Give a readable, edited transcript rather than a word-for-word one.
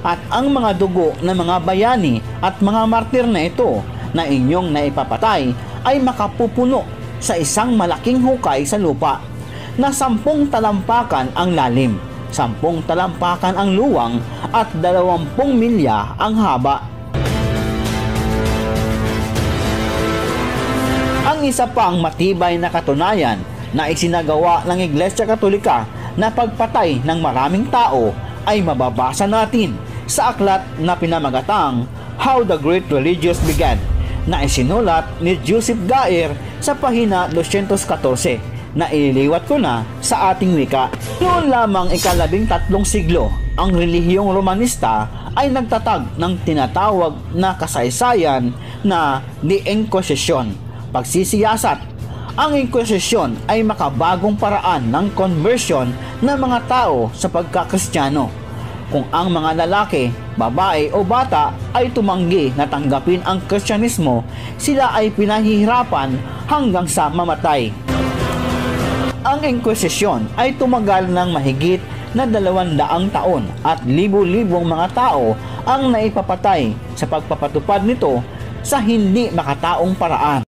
at ang mga dugo ng mga bayani at mga martir na ito na inyong naipapatay ay makapupuno sa isang malaking hukay sa lupa na 10 talampakan ang lalim, 10 talampakan ang luwang at 20 milya ang haba. Ang isa pang matibay na katunayan na isinagawa ng Iglesia Katolika na pagpatay ng maraming tao ay mababasa natin sa aklat na pinamagatang How the Great Religious Began na isinulat ni Joseph Gaer sa pahina 214 na ililiwat ko na sa ating wika. Noon lamang ika-13 siglo, ang relihiyong Romanista ay nagtatag ng tinatawag na kasaysayan na The Inquisition, pagsisiyasat. Ang Inquisition ay makabagong paraan ng conversion ng mga tao sa pagkakristyano. Kung ang mga lalaki, babae o bata ay tumanggi na tanggapin ang Kristyanismo, sila ay pinahihirapan hanggang sa mamatay. Ang Inquisition ay tumagal ng mahigit na 200 taon at libo-libong mga tao ang naipapatay sa pagpapatupad nito sa hindi makataong paraan.